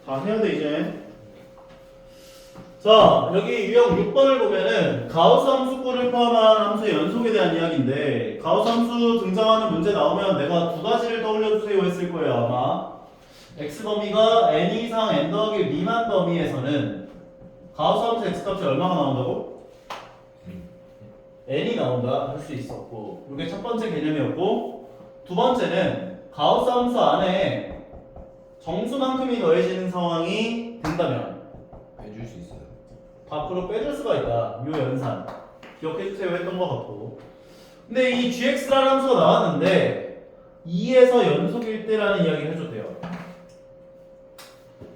다 해야 돼 이제. 자, 여기 유형 6번을 보면은 가우스 함수꼴을 포함한 함수의 연속에 대한 이야기인데, 가우스 함수 등장하는 문제 나오면 내가 두 가지를 떠올려주세요 했을 거예요 아마. x 범위가 n 이상 n 더하기 미만 범위에서는 가우스 함수 x 값이 얼마가 나온다고? n이 나온다 할 수 있었고, 이게 첫 번째 개념이었고, 두 번째는 가우스 함수 안에 정수만큼이 더해지는 상황이 된다면 해줄 수 있어요. 밖으로 빼줄 수가 있다. 요 연산 기억해주세요 했던 것 같고, 근데 이 gx라는 함수가 나왔는데 2에서 연속일 때라는 이야기를 해줬대요.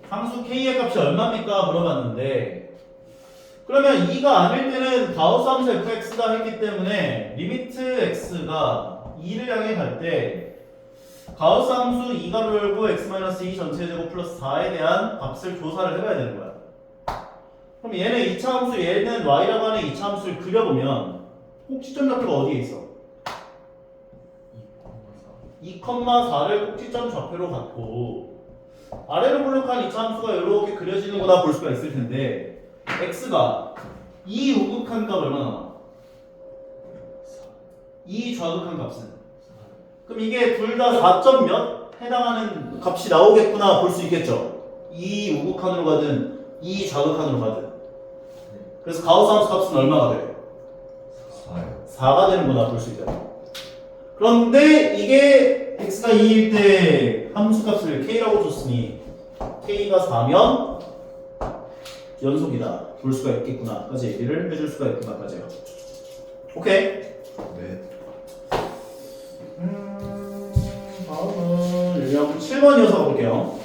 상수 k의 값이 얼마입니까? 물어봤는데, 그러면 2가 아닐 때는 가우스 함수 fx가 했기 때문에 리미트 x가 2를 향해 갈 때 가우스 함수 2가로 열고 x-2 전체 제곱 플러스 4에 대한 값을 조사를 해봐야 되는 거야. 그럼 얘는 2차 함수, 얘는 y라고 하는 2차 함수를 그려보면 꼭지점 좌표가 어디에 있어? 2,4를 꼭지점 좌표로 갖고 아래로 볼록한 2차 함수가 이렇게 그려지는 거다 볼 수가 있을 텐데, x가 이 우극한 값 얼마나 나와? 이 좌극한 값은? 그럼 이게 둘 다 4점 몇 해당하는 값이 나오겠구나 볼 수 있겠죠? 이 우극한으로 가든 이 좌극한으로 가든. 그래서 가우스 함수 값은 얼마가 돼? 4요. 4가 되는구나 볼 수 있잖아. 그런데 이게 x가 2일 때 함수 값을 k라고 줬으니 k가 4면 연속이다 볼 수가 있겠구나 까지 얘기를 해줄 수가 있구나 까지요. 오케이. 네. 다음은 유형 7번 이어서 가볼게요.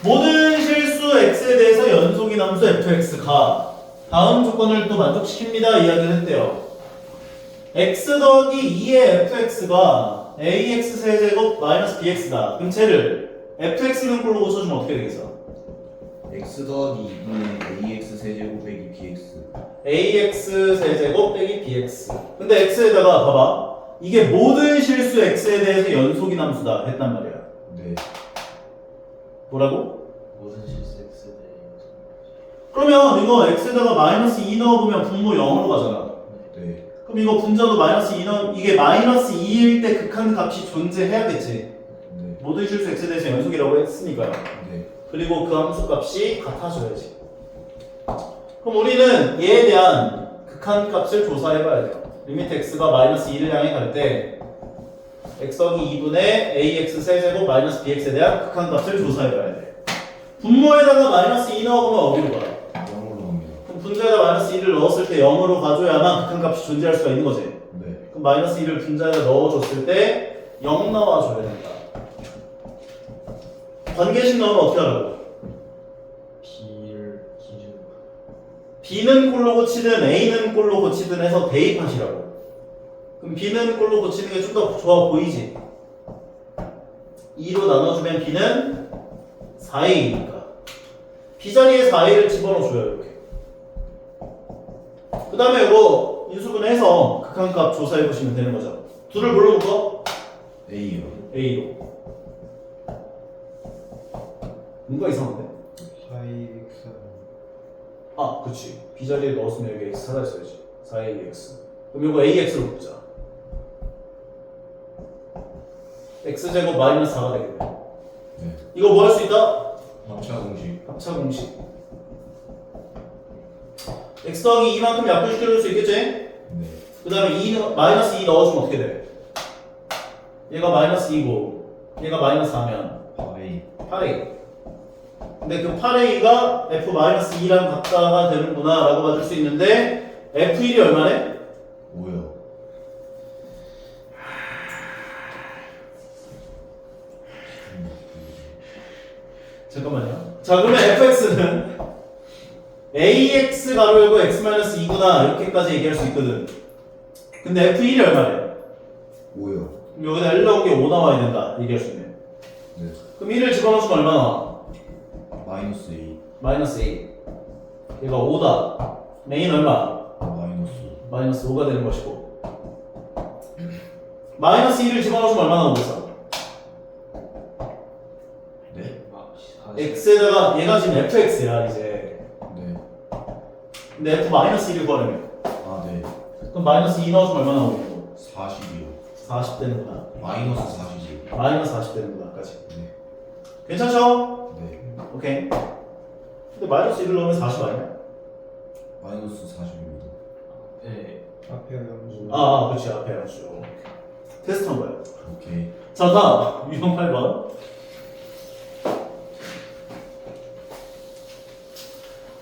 모든 실수 x에 대해서 연속인 함수 fx가 다음 조건을 또 만족시킵니다 이야기를 했대요. x 더하기 2의 fx가 ax 세제곱 마이너스 bx다. 그럼 쟤를 fx는 꼴로 고쳐주면 어떻게 되겠어? x 더하기 2분의 ax 세제곱 빼기 bx. ax 세제곱 빼기 bx. 근데 x에다가 봐봐, 이게 모든 실수 x에 대해서 연속인 함수다 했단 말이야. 네. 뭐라고? 모든 실수 x에 대해 연속. 그러면 이거 x에다가 마이너스 2 넣어보면 분모 0으로 가잖아. 네. 그럼 이거 분자도 마이너스 2 넣으면 이게 마이너스 2일 때 극한 값이 존재해야겠지. 네. 모든 실수 x에 대해서 연속이라고 했으니까요. 네. 그리고 그 함수 값이 같아져야지. 그럼 우리는 얘에 대한 극한 값을 조사해봐야 돼요. 리미트 x가 마이너스 2를 향해 갈 때 x 더하기 2분의 ax 세제곱 마이너스 bx에 대한 극한 값을 조사해봐야 돼. 분모에다가 마이너스 2 넣어보면 어디로 가? 0으로 갑니다. 그럼 분자에다 마이너스 2를 넣었을 때 0으로 가줘야만 극한 값이 존재할 수가 있는 거지. 네. 그럼 마이너스 2를 분자에다 넣어줬을 때 0 나와줘야 된다. 관계식 넣으면 어떻게 하라고? b를 기준. b는 꼴로 고치든 a는 꼴로 고치든 해서 대입하시라고. 그럼 b는 꼴로 고치는 게 좀 더 좋아 보이지? 2로 나눠주면 b는 4a니까 b 자리에 4a를 집어넣어줘요 이렇게. 그 다음에 이거 인수분해해서 극한값 조사해보시면 되는 거죠. 둘을 뭘로 묶어? a요. a로. 뭔가 이상한데? 4x. 아, 그치. b 자리에 넣었으면 여기 x 하나 있어야지. 4ax. 그럼 이거 ax로 묶자. x제곱 마이너스 4가 되겠네. 네. 이거 뭐 할 수 있다? 합차 공식. 합차 공식. x 더하기 2만큼 약분시켜줄 수 있겠지? 네. 그 다음에 마이너스 2 넣어주면 어떻게 돼? 얘가 마이너스 2고 얘가 마이너스 4면 8a. 8a. 근데 그 8a가 f-2랑 같다가 되는구나 라고 봐줄 수 있는데 f1이 얼마네? 5요. 잠깐만요. 자, 그러면 fx는 ax 가로 열고 x-2구나 이렇게까지 얘기할 수 있거든. 근데 f1이 얼마래? 5요. 그럼 여기다 1 넣은 게 5 나와야 된다 얘기할 수 있네. 네. 그럼 1을 집어넣으면 얼마 나와? 마이너스 2. 마이너스 2. 얘가 5다. 메인 얼마? 마이너스. 마이너스 5가 되는 것이고, 마이너스 2를 집어넣으면 얼마 나오겠어? 네? x에다가 얘가 지금 fx야 이제. 네. 근데 f-1을 구하려면 아, 네. 그럼 마이너스 2 넣어주면 얼마 나오겠고? 40이요. 40 되는구나. 마이너스 40이요. 마이너스 40 되는구나 아까지. 네. 괜찮죠? 네. 오케이. 근데 마이너스 1을 넣으면 40 아니야? 마이너스 40입니다. 네. 앞에 영수. 그렇지 앞에 양수. 테스트한 거야. 오케이. 자 다음 유형 8번.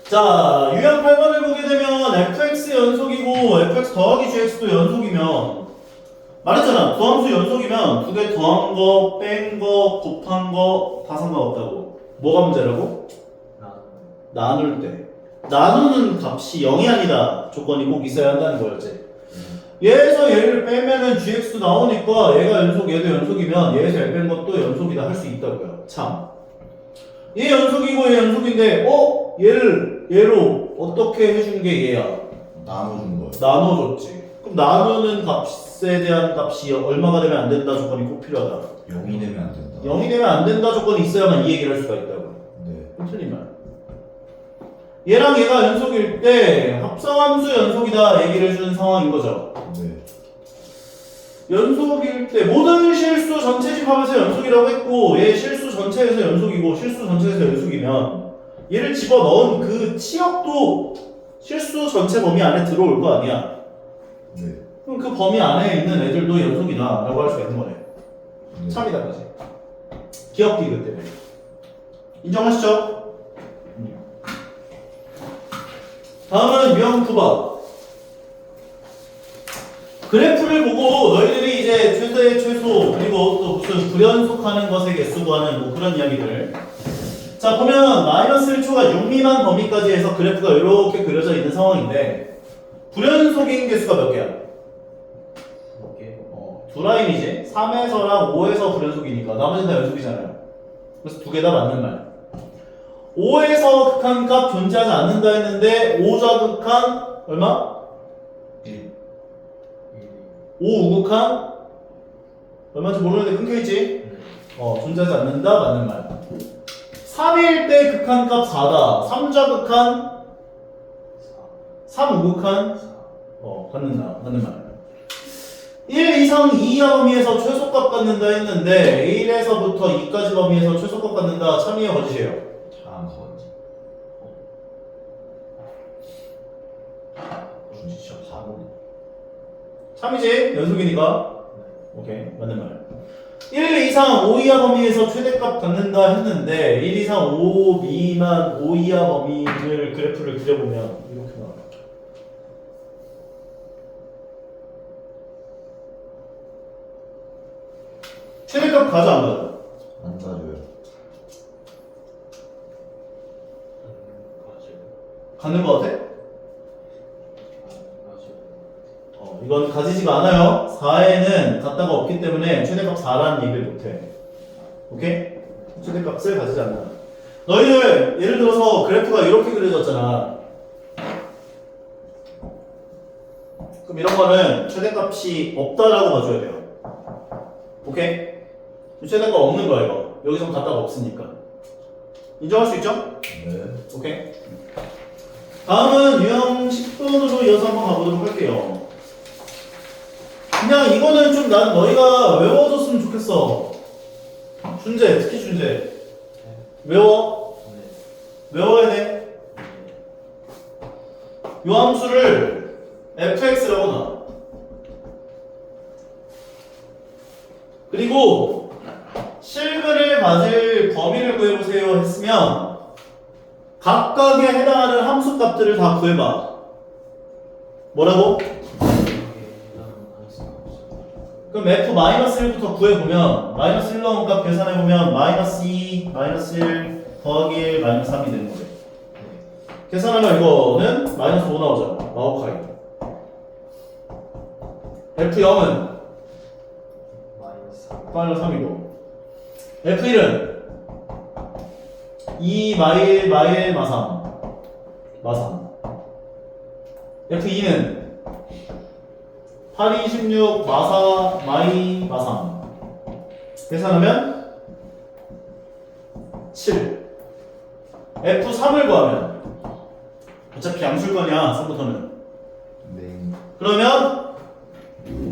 자 유형 8번을 보게 되면 fx 연속이고 fx 더하기 gx도 연속이면 말했잖아. 도함수 연속이면 두 개 더한 거, 뺀 거, 곱한 거 다 상관없다고. 뭐가 문제라고? 나눌 때. 나누는 값이 0이 아니다. 조건이 꼭 있어야 한다는 거였지. 얘에서 얘를 빼면은 gx도 나오니까 얘가 연속, 얘도 연속이면 얘에서 얘 뺀 것도 연속이다 할 수 있다고요. 참. 얘 연속이고 얘 연속인데, 얘를 얘로 어떻게 해준 게 얘야? 나눠준 거예요. 나눠줬지. 그럼 나누는 값에 대한 값이 얼마가 되면 안 된다 조건이 꼭 필요하다. 0이 되면 안 된다. 0이 되면 안 된다 조건이 있어야만 이 얘기를 할 수가 있다고. 네. 그럼 틀린 말. 얘랑 얘가 연속일 때 합성함수 연속이다 얘기를 해주는 상황인 거죠. 네. 연속일 때 모든 실수 전체 집합에서 연속이라고 했고 얘 실수 전체에서 연속이고 실수 전체에서 연속이면 얘를 집어넣은 그 치역도 실수 전체 범위 안에 들어올 거 아니야. 네. 그럼 그 범위 안에 있는 애들도 연속이다 라고 할 수가 있는 거네. 네. 참이다까지. 기억 디귿 때문에. 인정하시죠? 다음은 유형 9번. 그래프를 보고 너희들이 이제 최소의 최소 그리고 또 무슨 불연속하는 것의 개수 구하는 뭐 그런 이야기들. 자 보면 마이너스 1초가 6 미만 범위까지 해서 그래프가 이렇게 그려져 있는 상황인데 불연속인 개수가 몇 개야? 두 라인이지. 3에서랑 5에서 불연속이니까 나머지는 다 연속이잖아요. 그래서 두 개 다 맞는 말. 5에서 극한값 존재하지 않는다 했는데 5자 극한 얼마? 1. 5 우극한 얼마인지 모르는데 끊겨있지? 존재하지 않는다 맞는 말. 3일 때 극한값 4다. 3자 극한 3 우극한 갖는다 맞는 말. 1 이상 2 이하 범위에서 최소값 갖는다 했는데 1에서부터 2까지 범위에서 최소값 갖는다. 참이에요 거짓이에요? 참 거지. 진짜 바보네. 참이지? 연속이니까. 오케이 맞는 말. 1 이상 5 이하 범위에서 최대값 갖는다 했는데 1 이상 5 미만 5 이하 범위를 그래프를 그려보면 이렇게 나와요. 최대값 가져 안 가져? 안 가져요. 갖는 거 같아? 이건 가지지가 않아요. 4에는 갖다가 없기 때문에 최대값 4라는 얘기를 못해. 오케이? 최대값을 가지지 않는다. 너희들 예를 들어서 그래프가 이렇게 그려졌잖아. 그럼 이런 거는 최대값이 없다라고 봐줘야 돼요. 오케이? 최대값 없는 거야 이거. 여기서 갖다가 없으니까. 인정할 수 있죠? 네. 오케이? 다음은 유형 10번으로 이어서 한번 가보도록 할게요. 그냥 이거는 좀 난 너희가 외워줬으면 좋겠어. 준재, 특히 준재. 외워. 외워야 돼. 요 함수를 fx라고 놔. 그리고 실근을 맞을 범위를 구해보세요 했으면 각각에 해당하는 함수 값들을 다 구해봐. 뭐라고? 그럼 f-1부터 구해보면 마이너스 1 넣은 값 계산해보면 마이너스 2, 마이너스 1, 더하기 1, 마이너스 3이 되는 거예요. 계산하면 이거는 마이너스 5 나오죠. 마오카이. f0은 마이너스 3이고 f1은 2 마일 마일 마삼 f2는 8, 26 마사 마이 마삼 계산하면 7 F3을 구하면 어차피 양수일 거냐 3부터는. 네. 그러면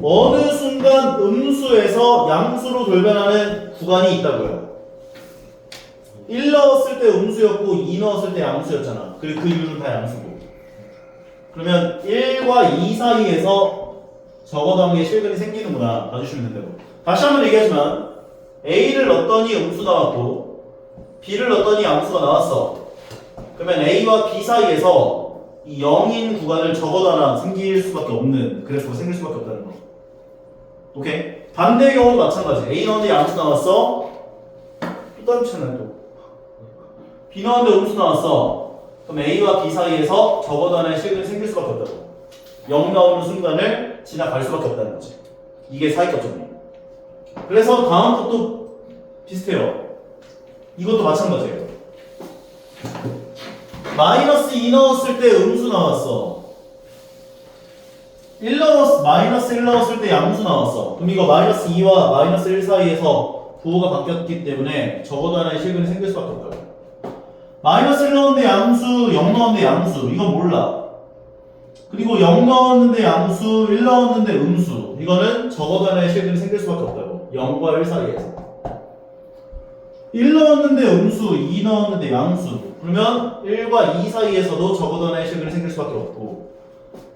어느 순간 음수에서 양수로 돌변하는 구간이 있다고요. 1 넣었을 때 음수였고 2 넣었을 때 양수였잖아. 그리고 그 이유는 다 양수고. 그러면 1과 2 사이에서 적어담기의 실근이 생기는구나. 봐주시면 된다고. 다시 한번 얘기하지만 A를 넣었더니 음수 나왔고 B를 넣었더니 양수가 나왔어. 그러면 A와 B 사이에서 이 0인 구간을 적어도 하나 생길 수밖에 없는 그래프가 생길 수밖에 없다는 거. 오케이? 반대의 경우도 마찬가지. A 넣었는데 양수 나왔어. 또 다른 채널 또. B 넣었는데 음수 나왔어. 그럼 A와 B 사이에서 적어도 하나의 실근이 생길 수밖에 없다고. 0 나오는 순간을 지나갈 수밖에 없다는 거지. 이게 사이값 정리. 그래서 다음 것도 비슷해요. 이것도 마찬가지예요. 마이너스 2 넣었을 때 음수 나왔어. 마이너스 1 넣었을 때 양수 나왔어. 그럼 이거 마이너스 2와 마이너스 1 사이에서 부호가 바뀌었기 때문에 적어도 하나의 실근이 생길 수밖에 없다고. 마이너스 1 넣었는데 양수, 0 넣었는데 양수. 이건 몰라. 그리고 0 넣었는데 양수, 1 넣었는데 음수. 이거는 적어도 하나의 실근이 생길 수밖에 없다고. 0과 1 사이에서. 1 넣었는데 음수, 2 넣었는데 양수. 그러면 1과 2 사이에서도 적어도 하나의 실근이 생길 수밖에 없고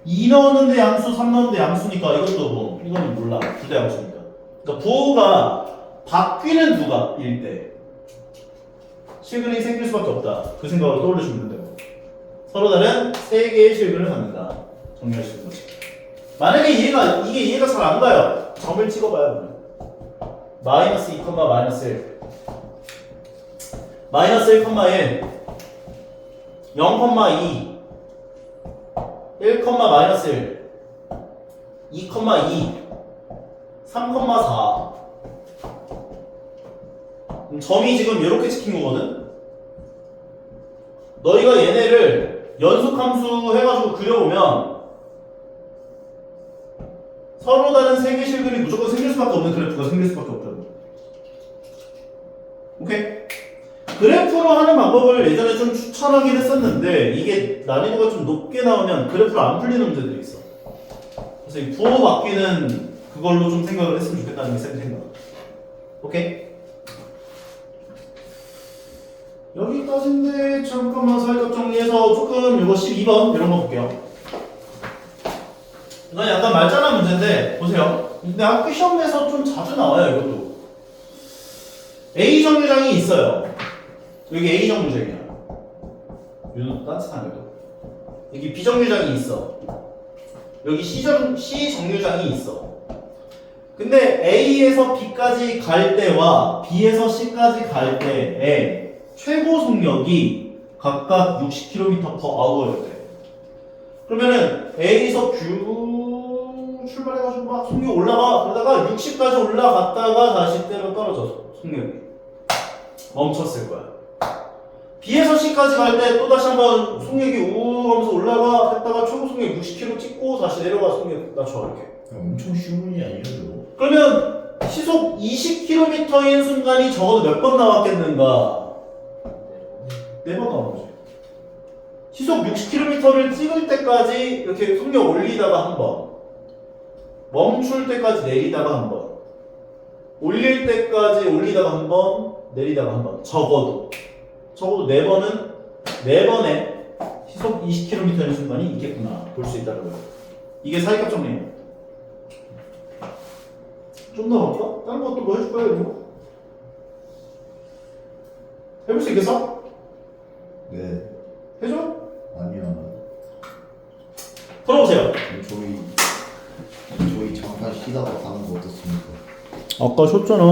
2 넣었는데 양수, 3 넣었는데 양수니까 이것도 뭐 이거는 몰라. 둘 다 양수니까. 그러니까 부호가 바뀌는 두각일 때 실근이 생길 수밖에 없다. 그 생각으로 떠올려주면 된다고. 서로 다른 세 개의 실근을 갖는다. 정리할 수 있는 거지. 만약에 이게 이해가 잘 안 가요. 점을 찍어봐요. 그러면. 마이너스 2, 마이너스 1 마이너스 1, 1 0,2 1, 마이너스 1 2, 2 3,4 점이 지금 이렇게 찍힌 거거든? 너희가 얘네를 연속함수 해가지고 그려보면 서로 다른 세 개 실근이 무조건 생길 수밖에 없는 그래프가 생길 수밖에 없다고. 오케이? 그래프로 하는 방법을 예전에 좀 추천하긴 했었는데 이게 난이도가 좀 높게 나오면 그래프로 안 풀리는 문제들이 있어. 그래서 이 부호 바뀌는 그걸로 좀 생각을 했으면 좋겠다는 게 쌤 생각. 오케이? 여기까지인데 잠깐만 살짝 정리해서 조금 이거 12번 이런 거 볼게요. 이건 약간 말장난 문제인데 보세요. 근데 학교 시험에서 좀 자주 나와요 이것도. A 정류장이 있어요. 여기 A 정류장이야. 윤호 따뜻하네요. 여기 B 정류장이 있어. 여기 C 정류장이 있어. 근데 A에서 B까지 갈 때와 B에서 C까지 갈 때의 최고 속력이 각각 60km/h였대. 그러면은 A에서 출발해가지고 막 속력 올라가 그러다가 60까지 올라갔다가 다시 때려 떨어졌어. 속력이 멈췄을 거야. B에서 C까지 갈 때 또 다시 한번 속력이 우 하면서 올라가 했다가 최고 속력 60km 찍고 다시 내려가 속력 낮춰 이렇게. 엄청 쉬운 문제 아니죠? 그러면 시속 20km인 순간이 적어도 몇 번 나왔겠는가? 4번 나온 거지. 시속 60km를 찍을 때까지 이렇게 속력 올리다가 한 번, 멈출 때까지 내리다가 한 번, 올릴 때까지 올리다가 한 번, 내리다가 한 번. 적어도 4번은 4번에 시속 20km인 순간이 있겠구나 볼 수 있다는 거예요. 이게 사이값 정리예요. 좀 더 볼까? 다른 것도 뭐 해줄까요? 이거? 해볼 수 있겠어? 네. 해줘? 아니요. 풀어보세요. 저희 잠깐 쉬다가 가는 거 어떻습니까? 아까 쉬었잖아.